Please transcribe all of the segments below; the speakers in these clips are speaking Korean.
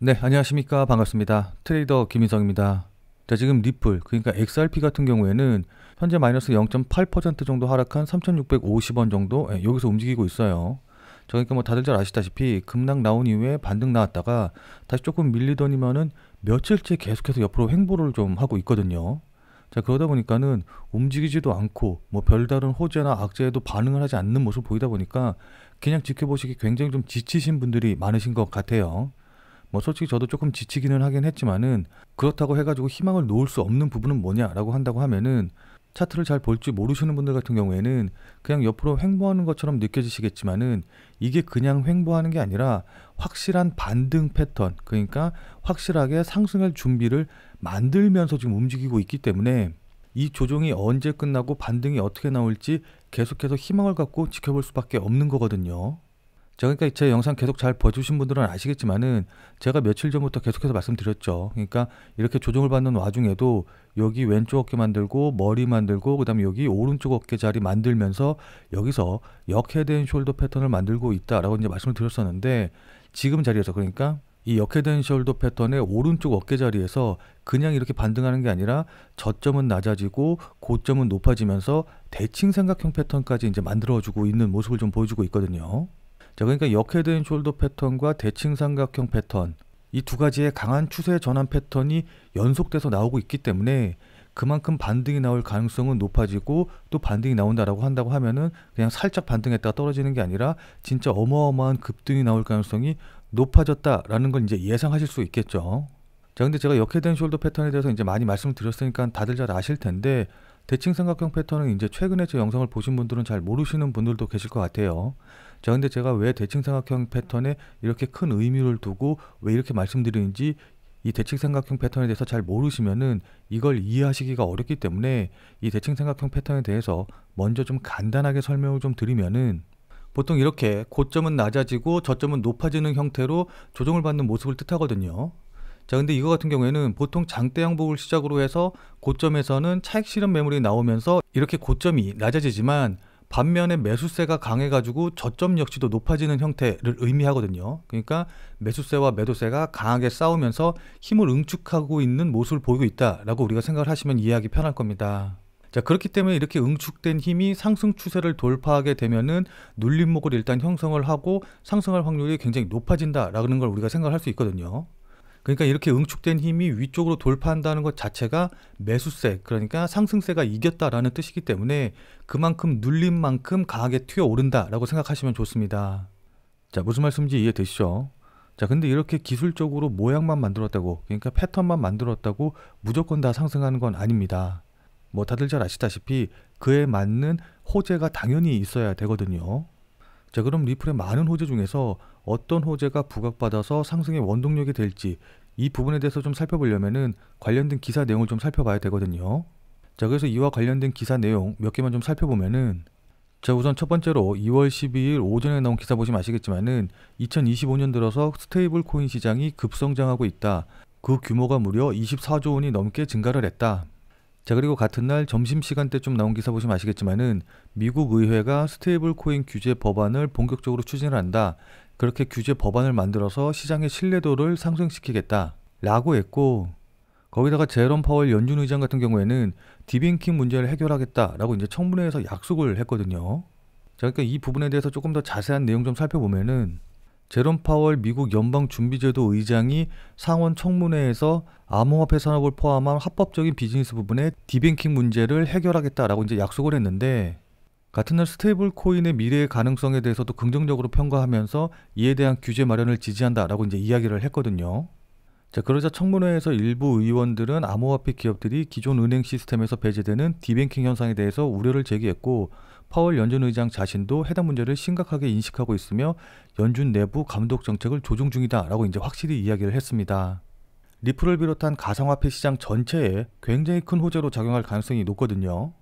네, 안녕하십니까. 반갑습니다. 트레이더 김인성입니다. 자, 지금 리플, 그러니까 XRP 같은 경우에는 현재 마이너스 0.8% 정도 하락한 3,650원 정도 여기서 움직이고 있어요. 자, 그러니까 뭐 다들 잘 아시다시피 급락 나온 이후에 반등 나왔다가 다시 조금 밀리더니만은 며칠째 계속해서 옆으로 횡보를 좀 하고 있거든요. 자, 그러다 보니까는 움직이지도 않고 뭐 별다른 호재나 악재에도 반응을 하지 않는 모습을 보이다 보니까 그냥 지켜보시기 굉장히 좀 지치신 분들이 많으신 것 같아요. 뭐 솔직히 저도 조금 지치기는 하긴 했지만은 그렇다고 해가지고 희망을 놓을 수 없는 부분은 뭐냐라고 한다고 하면은 차트를 잘 볼 줄 모르시는 분들 같은 경우에는 그냥 옆으로 횡보하는 것처럼 느껴지시겠지만은 이게 그냥 횡보하는 게 아니라 확실한 반등 패턴, 그러니까 확실하게 상승할 준비를 만들면서 지금 움직이고 있기 때문에 이 조정이 언제 끝나고 반등이 어떻게 나올지 계속해서 희망을 갖고 지켜볼 수밖에 없는 거거든요. 자, 그러니까 제 영상 계속 잘 봐주신 분들은 아시겠지만은 제가 며칠 전부터 계속해서 말씀드렸죠. 그러니까 이렇게 조정을 받는 와중에도 여기 왼쪽 어깨 만들고 머리 만들고 그다음에 여기 오른쪽 어깨 자리 만들면서 여기서 역 헤드 앤 숄더 패턴을 만들고 있다라고 이제 말씀을 드렸었는데 지금 자리에서 그러니까 이 역 헤드 앤 숄더 패턴의 오른쪽 어깨 자리에서 그냥 이렇게 반등하는 게 아니라 저점은 낮아지고 고점은 높아지면서 대칭 삼각형 패턴까지 이제 만들어주고 있는 모습을 좀 보여주고 있거든요. 자, 그러니까 역헤드 앤 숄더 패턴과 대칭 삼각형 패턴, 이 두 가지의 강한 추세 전환 패턴이 연속돼서 나오고 있기 때문에 그만큼 반등이 나올 가능성은 높아지고 또 반등이 나온다라고 한다고 하면은 그냥 살짝 반등했다가 떨어지는 게 아니라 진짜 어마어마한 급등이 나올 가능성이 높아졌다라는 걸 이제 예상하실 수 있겠죠. 자, 근데 제가 역헤드 앤 숄더 패턴에 대해서 이제 많이 말씀을 드렸으니까 다들 잘 아실 텐데 대칭 삼각형 패턴은 이제 최근에 제 영상을 보신 분들은 잘 모르시는 분들도 계실 것 같아요. 자, 근데 제가 왜 대칭 삼각형 패턴에 이렇게 큰 의미를 두고 왜 이렇게 말씀드리는지 이 대칭 삼각형 패턴에 대해서 잘 모르시면은 이걸 이해하시기가 어렵기 때문에 이 대칭 삼각형 패턴에 대해서 먼저 좀 간단하게 설명을 좀 드리면은 보통 이렇게 고점은 낮아지고 저점은 높아지는 형태로 조정을 받는 모습을 뜻하거든요. 자, 근데 이거 같은 경우에는 보통 장대 양복을 시작으로 해서 고점에서는 차익 실현 매물이 나오면서 이렇게 고점이 낮아지지만 반면에 매수세가 강해가지고 저점 역시도 높아지는 형태를 의미하거든요. 그러니까 매수세와 매도세가 강하게 싸우면서 힘을 응축하고 있는 모습을 보이고 있다라고 우리가 생각을 하시면 이해하기 편할 겁니다. 자, 그렇기 때문에 이렇게 응축된 힘이 상승 추세를 돌파하게 되면은 눌림목을 일단 형성을 하고 상승할 확률이 굉장히 높아진다라는 걸 우리가 생각을 할 수 있거든요. 그러니까 이렇게 응축된 힘이 위쪽으로 돌파한다는 것 자체가 매수세, 그러니까 상승세가 이겼다라는 뜻이기 때문에 그만큼 눌린 만큼 강하게 튀어오른다라고 생각하시면 좋습니다. 자, 무슨 말씀인지 이해되시죠? 자, 근데 이렇게 기술적으로 모양만 만들었다고, 그러니까 패턴만 만들었다고 무조건 다 상승하는 건 아닙니다. 뭐 다들 잘 아시다시피 그에 맞는 호재가 당연히 있어야 되거든요. 자, 그럼 리플의 많은 호재 중에서 어떤 호재가 부각받아서 상승의 원동력이 될지 이 부분에 대해서 좀 살펴보려면은 관련된 기사 내용을 좀 살펴봐야 되거든요. 자, 그래서 이와 관련된 기사 내용 몇 개만 좀 살펴보면은 자, 우선 첫 번째로 2월 12일 오전에 나온 기사 보시면 아시겠지만은 2025년 들어서 스테이블 코인 시장이 급성장하고 있다. 그 규모가 무려 24조 원이 넘게 증가를 했다. 자, 그리고 같은 날 점심시간대쯤 나온 기사 보시면 아시겠지만은 미국 의회가 스테이블 코인 규제 법안을 본격적으로 추진을 한다. 그렇게 규제 법안을 만들어서 시장의 신뢰도를 상승시키겠다 라고 했고, 거기다가 제롬 파월 연준 의장 같은 경우에는 디뱅킹 문제를 해결하겠다라고 이제 청문회에서 약속을 했거든요. 자, 그러니까 이 부분에 대해서 조금 더 자세한 내용 좀 살펴보면은 제롬 파월 미국 연방준비제도 의장이 상원 청문회에서 암호화폐 산업을 포함한 합법적인 비즈니스 부분의 디뱅킹 문제를 해결하겠다라고 이제 약속을 했는데, 같은 날 스테이블 코인의 미래의 가능성에 대해서도 긍정적으로 평가하면서 이에 대한 규제 마련을 지지한다라고 이제 이야기를 했거든요. 자, 그러자 청문회에서 일부 의원들은 암호화폐 기업들이 기존 은행 시스템에서 배제되는 디뱅킹 현상에 대해서 우려를 제기했고, 파월 연준 의장 자신도 해당 문제를 심각하게 인식하고 있으며 연준 내부 감독 정책을 조정 중이다라고 이제 확실히 이야기를 했습니다. 리플을 비롯한 가상화폐 시장 전체에 굉장히 큰 호재로 작용할 가능성이 높거든요.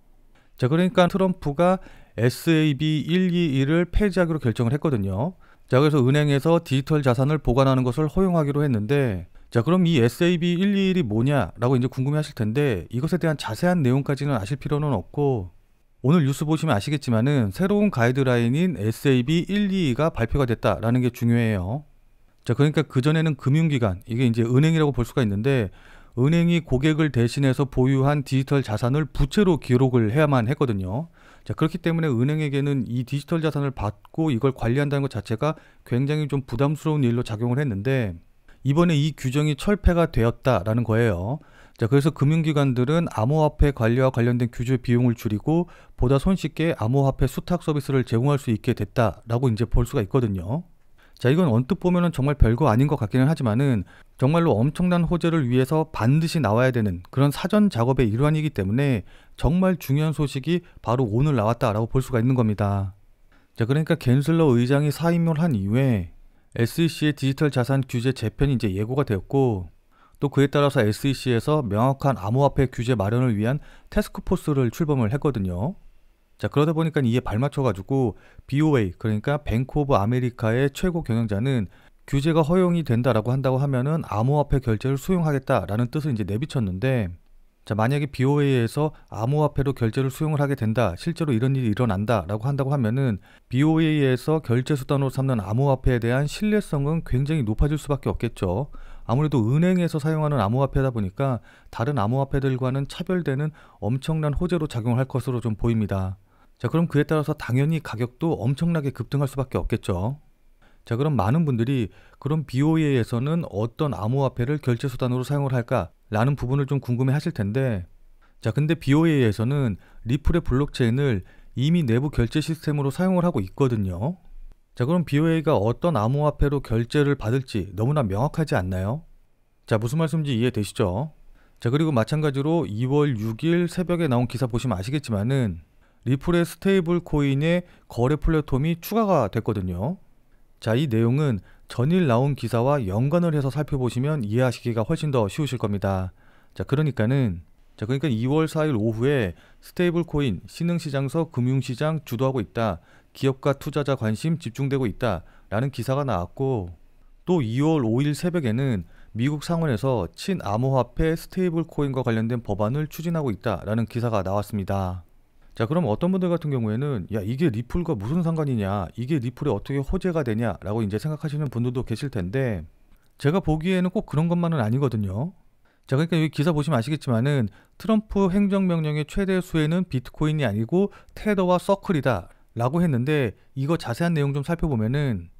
자, 그러니까 트럼프가 SAB 121을 폐지하기로 결정을 했거든요. 자, 그래서 은행에서 디지털 자산을 보관하는 것을 허용하기로 했는데, 자, 그럼 이 SAB 121이 뭐냐라고 이제 궁금해 하실 텐데 이것에 대한 자세한 내용까지는 아실 필요는 없고, 오늘 뉴스 보시면 아시겠지만은 새로운 가이드라인인 SAB 122가 발표가 됐다라는 게 중요해요. 자, 그러니까 그전에는 금융기관, 이게 이제 은행이라고 볼 수가 있는데, 은행이 고객을 대신해서 보유한 디지털 자산을 부채로 기록을 해야만 했거든요. 자, 그렇기 때문에 은행에게는 이 디지털 자산을 받고 이걸 관리한다는 것 자체가 굉장히 좀 부담스러운 일로 작용을 했는데, 이번에 이 규정이 철폐가 되었다라는 거예요. 자, 그래서 금융기관들은 암호화폐 관리와 관련된 규제 비용을 줄이고 보다 손쉽게 암호화폐 수탁 서비스를 제공할 수 있게 됐다라고 이제 볼 수가 있거든요. 자, 이건 언뜻 보면은 정말 별거 아닌 것 같기는 하지만은 정말로 엄청난 호재를 위해서 반드시 나와야 되는 그런 사전 작업의 일환이기 때문에 정말 중요한 소식이 바로 오늘 나왔다라고 볼 수가 있는 겁니다. 자, 그러니까 갠슬러 의장이 사임을 한 이후에 SEC의 디지털 자산 규제 재편이 이제 예고가 되었고, 또 그에 따라서 SEC에서 명확한 암호화폐 규제 마련을 위한 태스크포스를 출범을 했거든요. 자, 그러다 보니까 이에 발맞춰가지고 BOA, 그러니까 뱅크 오브 아메리카의 최고 경영자는 규제가 허용이 된다라고 한다고 하면은 암호화폐 결제를 수용하겠다라는 뜻을 이제 내비쳤는데, 자, 만약에 BOA에서 암호화폐로 결제를 수용을 하게 된다, 실제로 이런 일이 일어난다라고 한다고 하면은 BOA에서 결제 수단으로 삼는 암호화폐에 대한 신뢰성은 굉장히 높아질 수밖에 없겠죠. 아무래도 은행에서 사용하는 암호화폐다 보니까 다른 암호화폐들과는 차별되는 엄청난 호재로 작용할 것으로 좀 보입니다. 자, 그럼 그에 따라서 당연히 가격도 엄청나게 급등할 수밖에 없겠죠. 자, 그럼 많은 분들이 그럼 BOA에서는 어떤 암호화폐를 결제 수단으로 사용을 할까? 라는 부분을 좀 궁금해 하실 텐데, 자, 근데 BOA에서는 리플의 블록체인을 이미 내부 결제 시스템으로 사용을 하고 있거든요. 자, 그럼 BOA가 어떤 암호화폐로 결제를 받을지 너무나 명확하지 않나요? 자, 무슨 말씀인지 이해되시죠? 자, 그리고 마찬가지로 2월 6일 새벽에 나온 기사 보시면 아시겠지만은 리플의 스테이블 코인의 거래 플랫폼이 추가가 됐거든요. 자, 이 내용은 전일 나온 기사와 연관을 해서 살펴보시면 이해하시기가 훨씬 더 쉬우실 겁니다. 자, 그러니까 2월 4일 오후에 스테이블 코인 신흥시장서 금융시장 주도하고 있다. 기업과 투자자 관심 집중되고 있다. 라는 기사가 나왔고, 또 2월 5일 새벽에는 미국 상원에서 친암호화폐 스테이블 코인과 관련된 법안을 추진하고 있다. 라는 기사가 나왔습니다. 자, 그럼 어떤 분들 같은 경우에는 야, 이게 리플과 무슨 상관이냐, 이게 리플에 어떻게 호재가 되냐 라고 이제 생각하시는 분들도 계실 텐데, 제가 보기에는 꼭 그런 것만은 아니거든요. 자, 그러니까 여기 기사 보시면 아시겠지만은 트럼프 행정명령의 최대 수혜는 비트코인이 아니고 테더와 서클이다 라고 했는데, 이거 자세한 내용 좀 살펴보면은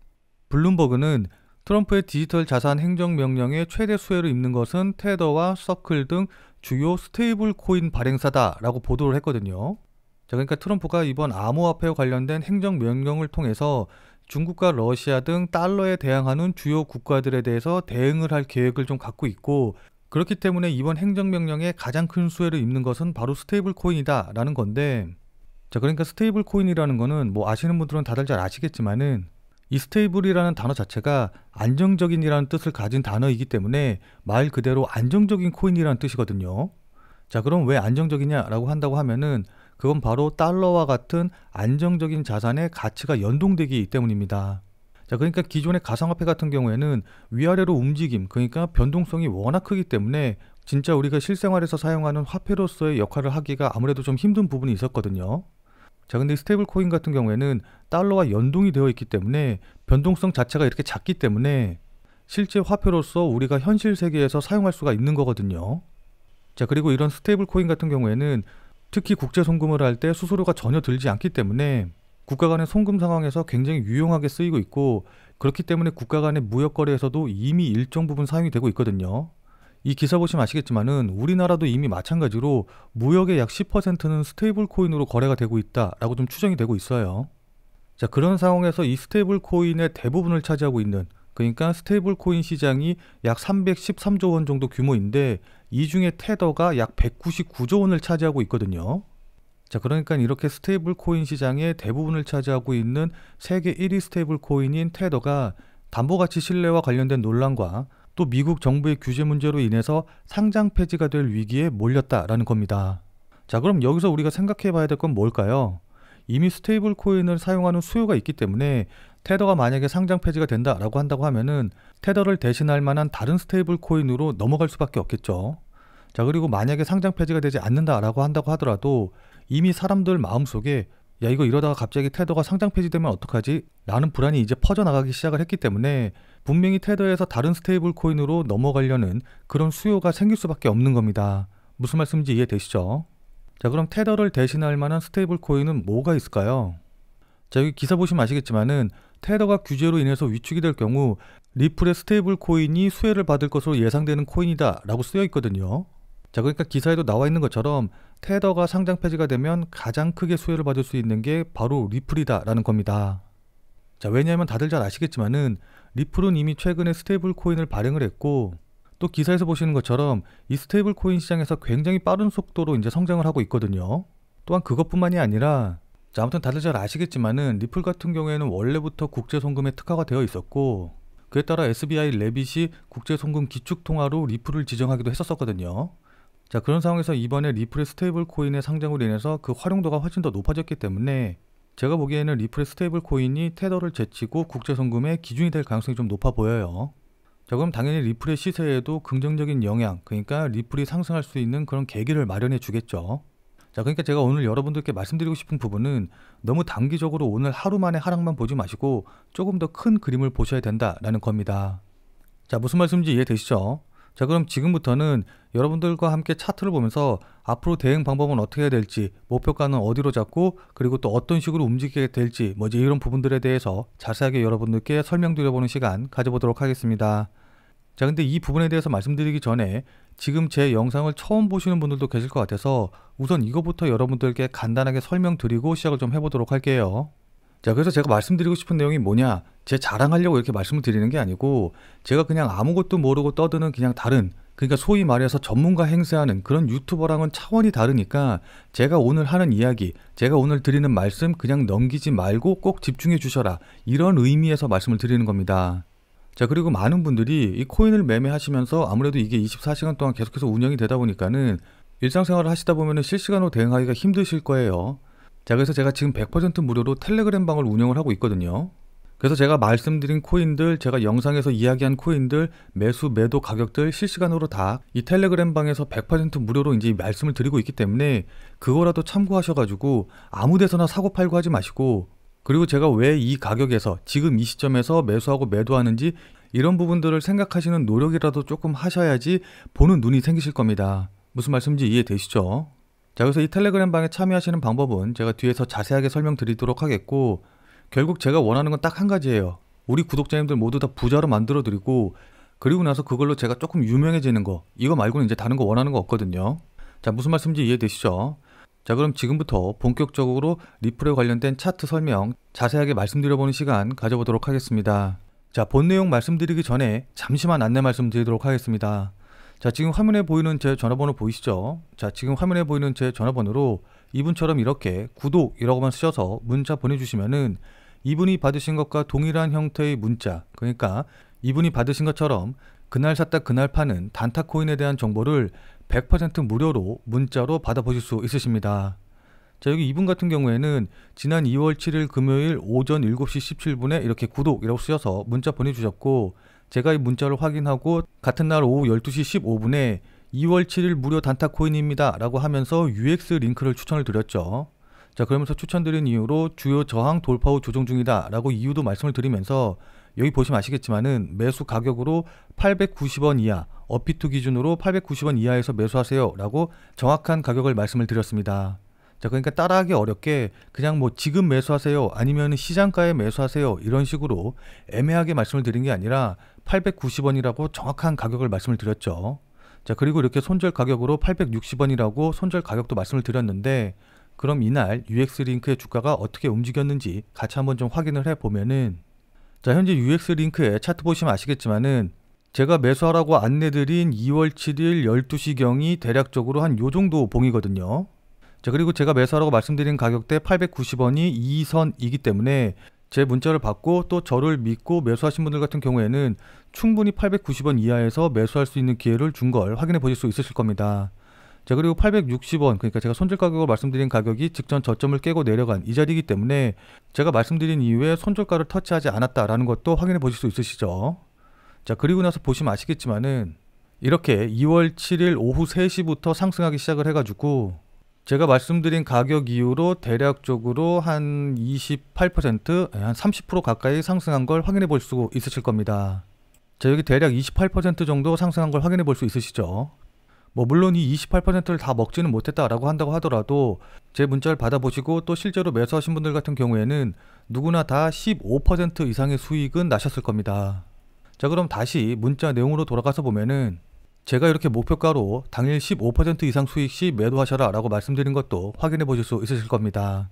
블룸버그는 트럼프의 디지털 자산 행정명령의 최대 수혜를 입는 것은 테더와 서클 등 주요 스테이블 코인 발행사다 라고 보도를 했거든요. 자, 그러니까 트럼프가 이번 암호화폐와 관련된 행정명령을 통해서 중국과 러시아 등 달러에 대항하는 주요 국가들에 대해서 대응을 할 계획을 좀 갖고 있고, 그렇기 때문에 이번 행정명령에 가장 큰 수혜를 입는 것은 바로 스테이블 코인이다 라는 건데, 자, 그러니까 스테이블 코인이라는 거는 뭐 아시는 분들은 다들 잘 아시겠지만은 이 스테이블이라는 단어 자체가 안정적인이라는 뜻을 가진 단어이기 때문에 말 그대로 안정적인 코인이라는 뜻이거든요. 자, 그럼 왜 안정적이냐라고 한다고 하면은 그건 바로 달러와 같은 안정적인 자산의 가치가 연동되기 때문입니다. 자, 그러니까 기존의 가상화폐 같은 경우에는 위아래로 움직임, 그러니까 변동성이 워낙 크기 때문에 진짜 우리가 실생활에서 사용하는 화폐로서의 역할을 하기가 아무래도 좀 힘든 부분이 있었거든요. 자, 근데 스테이블 코인 같은 경우에는 달러와 연동이 되어 있기 때문에 변동성 자체가 이렇게 작기 때문에 실제 화폐로서 우리가 현실 세계에서 사용할 수가 있는 거거든요. 자, 그리고 이런 스테이블 코인 같은 경우에는 특히 국제 송금을 할 때 수수료가 전혀 들지 않기 때문에 국가 간의 송금 상황에서 굉장히 유용하게 쓰이고 있고, 그렇기 때문에 국가 간의 무역 거래에서도 이미 일정 부분 사용이 되고 있거든요. 이 기사 보시면 아시겠지만은 우리나라도 이미 마찬가지로 무역의 약 10%는 스테이블 코인으로 거래가 되고 있다라고 좀 추정이 되고 있어요. 자, 그런 상황에서 이 스테이블 코인의 대부분을 차지하고 있는, 그러니까 스테이블 코인 시장이 약 313조 원 정도 규모인데 이 중에 테더가 약 199조 원을 차지하고 있거든요. 자, 그러니까 이렇게 스테이블 코인 시장의 대부분을 차지하고 있는 세계 1위 스테이블 코인인 테더가 담보가치 신뢰와 관련된 논란과 또 미국 정부의 규제 문제로 인해서 상장 폐지가 될 위기에 몰렸다라는 겁니다. 자, 그럼 여기서 우리가 생각해 봐야 될 건 뭘까요? 이미 스테이블 코인을 사용하는 수요가 있기 때문에 테더가 만약에 상장 폐지가 된다라고 한다고 하면은 테더를 대신할 만한 다른 스테이블 코인으로 넘어갈 수밖에 없겠죠. 자, 그리고 만약에 상장 폐지가 되지 않는다라고 한다고 하더라도 이미 사람들 마음속에 야, 이거 이러다가 갑자기 테더가 상장 폐지되면 어떡하지? 라는 불안이 이제 퍼져나가기 시작을 했기 때문에 분명히 테더에서 다른 스테이블 코인으로 넘어가려는 그런 수요가 생길 수밖에 없는 겁니다. 무슨 말씀인지 이해되시죠? 자, 그럼 테더를 대신할 만한 스테이블 코인은 뭐가 있을까요? 자, 여기 기사 보시면 아시겠지만은 테더가 규제로 인해서 위축이 될 경우 리플의 스테이블 코인이 수혜를 받을 것으로 예상되는 코인이다 라고 쓰여 있거든요. 자, 그러니까 기사에도 나와 있는 것처럼 테더가 상장 폐지가 되면 가장 크게 수혜를 받을 수 있는 게 바로 리플이다 라는 겁니다. 자, 왜냐하면 다들 잘 아시겠지만은 리플은 이미 최근에 스테이블 코인을 발행을 했고, 또 기사에서 보시는 것처럼 이 스테이블 코인 시장에서 굉장히 빠른 속도로 이제 성장을 하고 있거든요. 또한 그것뿐만이 아니라, 자, 아무튼 다들 잘 아시겠지만은 리플 같은 경우에는 원래부터 국제송금에 특화가 되어 있었고, 그에 따라 SBI 레빗이 국제송금 기축통화로 리플을 지정하기도 했었거든요. 자, 그런 상황에서 이번에 리플의 스테이블 코인의 상장으로 인해서 그 활용도가 훨씬 더 높아졌기 때문에 제가 보기에는 리플의 스테이블 코인이 테더를 제치고 국제송금의 기준이 될 가능성이 좀 높아 보여요. 자, 그럼 당연히 리플의 시세에도 긍정적인 영향, 그러니까 리플이 상승할 수 있는 그런 계기를 마련해 주겠죠. 자, 그러니까 제가 오늘 여러분들께 말씀드리고 싶은 부분은 너무 단기적으로 오늘 하루 만에 하락만 보지 마시고 조금 더 큰 그림을 보셔야 된다라는 겁니다. 자, 무슨 말씀인지 이해되시죠? 자, 그럼 지금부터는 여러분들과 함께 차트를 보면서 앞으로 대응 방법은 어떻게 해야 될지, 목표가는 어디로 잡고, 그리고 또 어떤 식으로 움직이게 될지, 뭐지 이런 부분들에 대해서 자세하게 여러분들께 설명드려보는 시간 가져보도록 하겠습니다. 자, 근데 이 부분에 대해서 말씀드리기 전에 지금 제 영상을 처음 보시는 분들도 계실 것 같아서 우선 이거부터 여러분들께 간단하게 설명드리고 시작을 좀 해보도록 할게요. 자, 그래서 제가 말씀드리고 싶은 내용이 뭐냐, 제 자랑하려고 이렇게 말씀을 드리는 게 아니고 제가 그냥 아무것도 모르고 떠드는 그냥 다른, 그러니까 소위 말해서 전문가 행세하는 그런 유튜버랑은 차원이 다르니까 제가 오늘 하는 이야기, 제가 오늘 드리는 말씀 그냥 넘기지 말고 꼭 집중해 주셔라, 이런 의미에서 말씀을 드리는 겁니다. 자, 그리고 많은 분들이 이 코인을 매매하시면서 아무래도 이게 24시간 동안 계속해서 운영이 되다 보니까는 일상생활을 하시다 보면은 실시간으로 대응하기가 힘드실 거예요. 자, 그래서 제가 지금 100% 무료로 텔레그램 방을 운영을 하고 있거든요. 그래서 제가 말씀드린 코인들, 제가 영상에서 이야기한 코인들, 매수, 매도 가격들 실시간으로 다 이 텔레그램 방에서 100% 무료로 이제 말씀을 드리고 있기 때문에 그거라도 참고하셔가지고 아무 데서나 사고 팔고 하지 마시고, 그리고 제가 왜 이 가격에서 지금 이 시점에서 매수하고 매도하는지 이런 부분들을 생각하시는 노력이라도 조금 하셔야지 보는 눈이 생기실 겁니다. 무슨 말씀인지 이해되시죠? 자, 그래서 이 텔레그램 방에 참여하시는 방법은 제가 뒤에서 자세하게 설명드리도록 하겠고, 결국 제가 원하는 건 딱 한 가지예요. 우리 구독자님들 모두 다 부자로 만들어 드리고, 그리고 나서 그걸로 제가 조금 유명해지는 거, 이거 말고는 이제 다른 거 원하는 거 없거든요. 자, 무슨 말씀인지 이해되시죠? 자, 그럼 지금부터 본격적으로 리플에 관련된 차트 설명 자세하게 말씀드려보는 시간 가져보도록 하겠습니다. 자, 본 내용 말씀드리기 전에 잠시만 안내 말씀드리도록 하겠습니다. 자, 지금 화면에 보이는 제 전화번호 보이시죠? 자, 지금 화면에 보이는 제 전화번호로 이분처럼 이렇게 구독이라고만 쓰셔서 문자 보내주시면은 이분이 받으신 것과 동일한 형태의 문자, 그러니까 이분이 받으신 것처럼 그날 샀다 그날 파는 단타 코인에 대한 정보를 100% 무료로 문자로 받아보실 수 있으십니다. 자, 여기 이분 같은 경우에는 지난 2월 7일 금요일 오전 7시 17분에 이렇게 구독이라고 쓰셔서 문자 보내주셨고, 제가 이 문자를 확인하고 같은 날 오후 12시 15분에 2월 7일 무료 단타 코인입니다 라고 하면서 UX 링크를 추천을 드렸죠. 자, 그러면서 추천드린 이유로 주요 저항 돌파 후 조정 중이다 라고 이유도 말씀을 드리면서 여기 보시면 아시겠지만은 매수 가격으로 890원 이하, 업비트 기준으로 890원 이하에서 매수하세요 라고 정확한 가격을 말씀을 드렸습니다. 자, 그러니까 따라하기 어렵게 그냥 뭐 지금 매수하세요 아니면 시장가에 매수하세요 이런 식으로 애매하게 말씀을 드린 게 아니라 890원이라고 정확한 가격을 말씀을 드렸죠. 자, 그리고 이렇게 손절 가격으로 860원이라고 손절 가격도 말씀을 드렸는데, 그럼 이날 UX 링크의 주가가 어떻게 움직였는지 같이 한번 좀 확인을 해보면은, 자, 현재 UX 링크에 차트 보시면 아시겠지만은 제가 매수하라고 안내드린 2월 7일 12시경이 대략적으로 한 요 정도 봉이거든요. 자, 그리고 제가 매수하라고 말씀드린 가격대 890원이 2선이기 때문에 제 문자를 받고 또 저를 믿고 매수하신 분들 같은 경우에는 충분히 890원 이하에서 매수할 수 있는 기회를 준 걸 확인해 보실 수 있으실 겁니다. 자, 그리고 860원, 그러니까 제가 손절 가격으로 말씀드린 가격이 직전 저점을 깨고 내려간 이 자리이기 때문에 제가 말씀드린 이후에 손절가를 터치하지 않았다라는 것도 확인해 보실 수 있으시죠. 자, 그리고 나서 보시면 아시겠지만은 이렇게 2월 7일 오후 3시부터 상승하기 시작을 해가지고 제가 말씀드린 가격 이후로 대략적으로 한 28%, 한 30% 가까이 상승한 걸 확인해 볼 수 있으실 겁니다. 자, 여기 대략 28% 정도 상승한 걸 확인해 볼 수 있으시죠. 뭐 물론 이 28%를 다 먹지는 못했다라고 한다고 하더라도 제 문자를 받아보시고 또 실제로 매수하신 분들 같은 경우에는 누구나 다 15% 이상의 수익은 나셨을 겁니다. 자, 그럼 다시 문자 내용으로 돌아가서 보면은 제가 이렇게 목표가로 당일 15% 이상 수익 시 매도하셔라 라고 말씀드린 것도 확인해 보실 수 있으실 겁니다.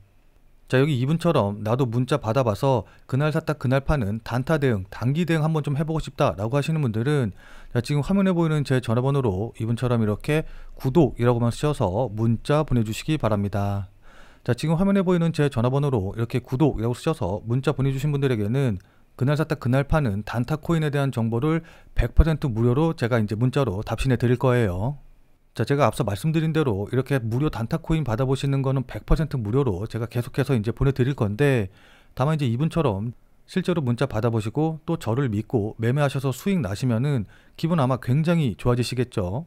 자, 여기 이분처럼 나도 문자 받아봐서 그날 샀다 그날 파는 단타 대응, 단기 대응 한번 좀 해보고 싶다 라고 하시는 분들은 자, 지금 화면에 보이는 제 전화번호로 이분처럼 이렇게 구독이라고만 쓰셔서 문자 보내주시기 바랍니다. 자, 지금 화면에 보이는 제 전화번호로 이렇게 구독이라고 쓰셔서 문자 보내주신 분들에게는 그날 샀다 그날 파는 단타 코인에 대한 정보를 100% 무료로 제가 이제 문자로 답신해 드릴 거예요. 자, 제가 앞서 말씀드린 대로 이렇게 무료 단타 코인 받아보시는 거는 100% 무료로 제가 계속해서 이제 보내드릴 건데, 다만 이제 이분처럼 실제로 문자 받아보시고 또 저를 믿고 매매하셔서 수익 나시면은 기분 아마 굉장히 좋아지시겠죠.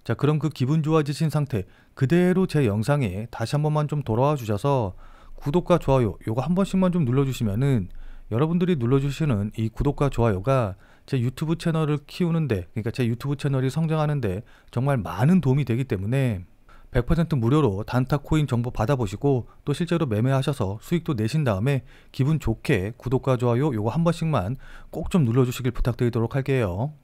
자, 그럼 그 기분 좋아지신 상태 그대로 제 영상에 다시 한 번만 좀 돌아와 주셔서 구독과 좋아요 요거 한 번씩만 좀 눌러주시면은 여러분들이 눌러주시는 이 구독과 좋아요가 제 유튜브 채널을 키우는데, 그러니까 제 유튜브 채널이 성장하는데 정말 많은 도움이 되기 때문에 100% 무료로 단타 코인 정보 받아보시고 또 실제로 매매하셔서 수익도 내신 다음에 기분 좋게 구독과 좋아요 요거 한 번씩만 꼭 좀 눌러주시길 부탁드리도록 할게요.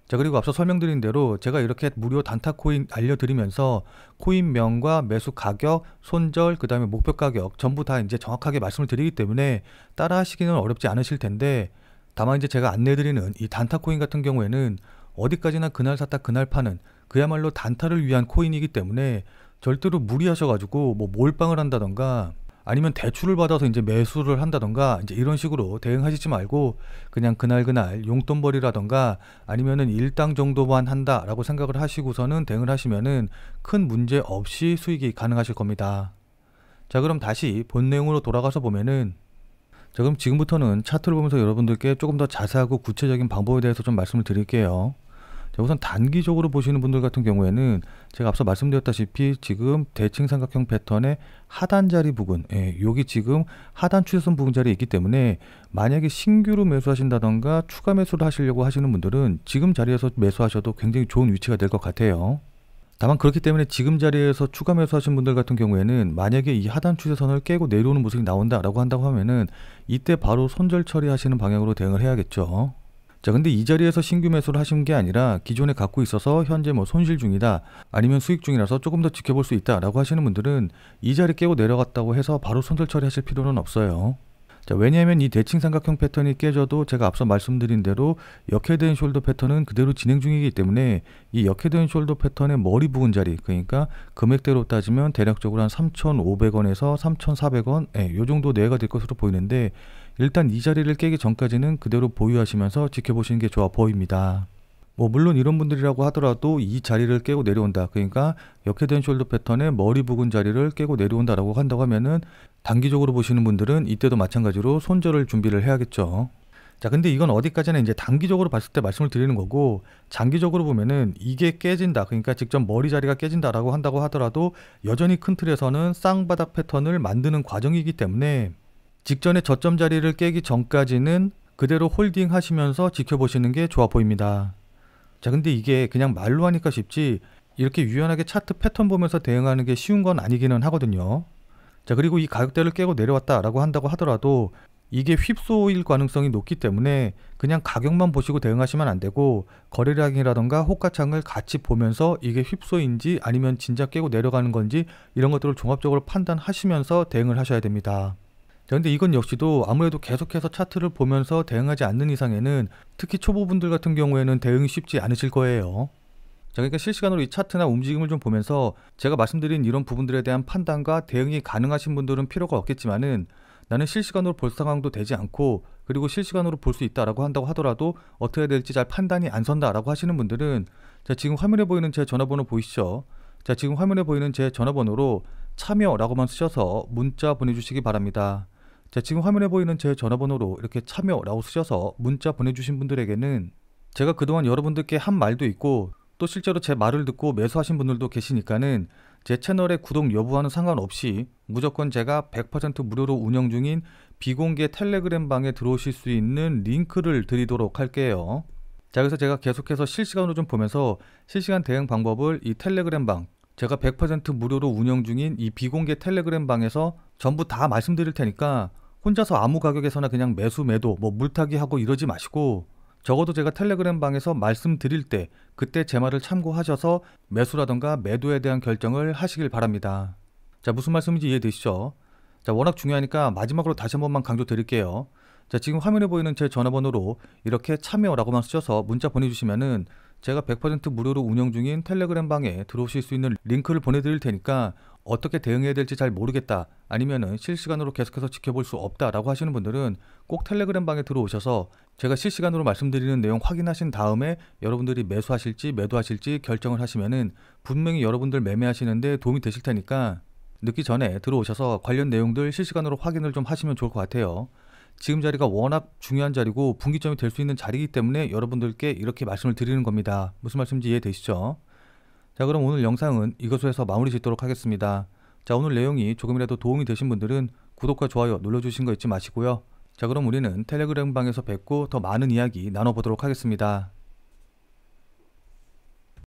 자, 그리고 앞서 설명드린 대로 제가 이렇게 무료 단타 코인 알려드리면서 코인명과 매수 가격, 손절, 그 다음에 목표 가격 전부 다 이제 정확하게 말씀을 드리기 때문에 따라 하시기는 어렵지 않으실 텐데, 다만 이제 제가 안내해드리는 이 단타 코인 같은 경우에는 어디까지나 그날 샀다 그날 파는 그야말로 단타를 위한 코인이기 때문에 절대로 무리하셔가지고 뭐 몰빵을 한다던가 아니면 대출을 받아서 이제 매수를 한다던가 이제 이런 식으로 대응하시지 말고 그냥 그날 용돈벌이라던가 아니면은 일당 정도만 한다라고 생각을 하시고서는 대응을 하시면은 큰 문제 없이 수익이 가능하실 겁니다. 자, 그럼 다시 본 내용으로 돌아가서 보면은, 자, 그럼 지금부터는 차트를 보면서 여러분들께 조금 더 자세하고 구체적인 방법에 대해서 좀 말씀을 드릴게요. 자, 우선 단기적으로 보시는 분들 같은 경우에는 제가 앞서 말씀드렸다시피 지금 대칭 삼각형 패턴의 하단 자리 부근, 여기 지금 하단 추세선 부근 자리에 있기 때문에 만약에 신규로 매수하신다던가 추가 매수를 하시려고 하시는 분들은 지금 자리에서 매수하셔도 굉장히 좋은 위치가 될 것 같아요. 다만 그렇기 때문에 지금 자리에서 추가 매수하신 분들 같은 경우에는 만약에 이 하단 추세선을 깨고 내려오는 모습이 나온다라고 한다고 하면은 이때 바로 손절 처리하시는 방향으로 대응을 해야겠죠. 자, 근데 이 자리에서 신규 매수를 하신 게 아니라 기존에 갖고 있어서 현재 뭐 손실 중이다 아니면 수익 중이라서 조금 더 지켜볼 수 있다 라고 하시는 분들은 이 자리 깨고 내려갔다고 해서 바로 손절 처리하실 필요는 없어요. 자, 왜냐하면 이 대칭 삼각형 패턴이 깨져도 제가 앞서 말씀드린 대로 역헤드앤 숄더 패턴은 그대로 진행 중이기 때문에 이 역헤드앤 숄더 패턴의 머리 부근 자리, 그러니까 금액대로 따지면 대략적으로 한 3,500원에서 3,400원 요 정도 내외가 될 것으로 보이는데, 일단 이 자리를 깨기 전까지는 그대로 보유하시면서 지켜보시는 게 좋아 보입니다. 뭐 물론 이런 분들이라고 하더라도 이 자리를 깨고 내려온다, 그러니까 역헤드앤 숄더 패턴의 머리 부근 자리를 깨고 내려온다라고 한다고 하면은 단기적으로 보시는 분들은 이때도 마찬가지로 손절을 준비를 해야겠죠. 자, 근데 이건 어디까지나 이제 단기적으로 봤을 때 말씀을 드리는 거고, 장기적으로 보면은 이게 깨진다, 그러니까 직접 머리 자리가 깨진다라고 한다고 하더라도 여전히 큰 틀에서는 쌍바닥 패턴을 만드는 과정이기 때문에 직전에 저점 자리를 깨기 전까지는 그대로 홀딩 하시면서 지켜보시는 게 좋아 보입니다. 자, 근데 이게 그냥 말로 하니까 쉽지 이렇게 유연하게 차트 패턴 보면서 대응하는 게 쉬운 건 아니기는 하거든요. 자, 그리고 이 가격대를 깨고 내려왔다라고 한다고 하더라도 이게 휩소일 가능성이 높기 때문에 그냥 가격만 보시고 대응하시면 안 되고 거래량이라던가 호가창을 같이 보면서 이게 휩소인지 아니면 진짜 깨고 내려가는 건지 이런 것들을 종합적으로 판단하시면서 대응을 하셔야 됩니다. 자, 근데 이건 역시도 아무래도 계속해서 차트를 보면서 대응하지 않는 이상에는 특히 초보분들 같은 경우에는 대응이 쉽지 않으실 거예요. 자, 그러니까 실시간으로 이 차트나 움직임을 좀 보면서 제가 말씀드린 이런 부분들에 대한 판단과 대응이 가능하신 분들은 필요가 없겠지만은, 나는 실시간으로 볼 상황도 되지 않고 그리고 실시간으로 볼 수 있다라고 한다고 하더라도 어떻게 해야 될지 잘 판단이 안 선다라고 하시는 분들은, 자, 지금 화면에 보이는 제 전화번호 보이시죠? 자, 지금 화면에 보이는 제 전화번호로 참여라고만 쓰셔서 문자 보내주시기 바랍니다. 자, 지금 화면에 보이는 제 전화번호로 이렇게 참여라고 쓰셔서 문자 보내주신 분들에게는 제가 그동안 여러분들께 한 말도 있고 또 실제로 제 말을 듣고 매수하신 분들도 계시니까는 제 채널의 구독 여부와는 상관없이 무조건 제가 100% 무료로 운영 중인 비공개 텔레그램 방에 들어오실 수 있는 링크를 드리도록 할게요. 자, 그래서 제가 계속해서 실시간으로 좀 보면서 실시간 대응 방법을 이 텔레그램 방, 제가 100% 무료로 운영 중인 이 비공개 텔레그램 방에서 전부 다 말씀드릴 테니까 혼자서 아무 가격에서나 그냥 매수 매도 뭐 물타기 하고 이러지 마시고, 적어도 제가 텔레그램 방에서 말씀드릴 때 그때 제 말을 참고하셔서 매수라던가 매도에 대한 결정을 하시길 바랍니다. 자, 무슨 말씀인지 이해되시죠? 자, 워낙 중요하니까 마지막으로 다시 한 번만 강조 드릴게요. 자, 지금 화면에 보이는 제 전화번호로 이렇게 참여라고만 쓰셔서 문자 보내주시면은 제가 100% 무료로 운영 중인 텔레그램 방에 들어오실 수 있는 링크를 보내드릴 테니까, 어떻게 대응해야 될지 잘 모르겠다, 아니면은 실시간으로 계속해서 지켜볼 수 없다라고 하시는 분들은 꼭 텔레그램 방에 들어오셔서 제가 실시간으로 말씀드리는 내용 확인하신 다음에 여러분들이 매수하실지 매도하실지 결정을 하시면은 분명히 여러분들 매매하시는데 도움이 되실 테니까 늦기 전에 들어오셔서 관련 내용들 실시간으로 확인을 좀 하시면 좋을 것 같아요. 지금 자리가 워낙 중요한 자리고 분기점이 될 수 있는 자리이기 때문에 여러분들께 이렇게 말씀을 드리는 겁니다. 무슨 말씀인지 이해되시죠? 자, 그럼 오늘 영상은 이것으로 해서 마무리 짓도록 하겠습니다. 자, 오늘 내용이 조금이라도 도움이 되신 분들은 구독과 좋아요 눌러주신 거 잊지 마시고요. 자, 그럼 우리는 텔레그램 방에서 뵙고 더 많은 이야기 나눠보도록 하겠습니다.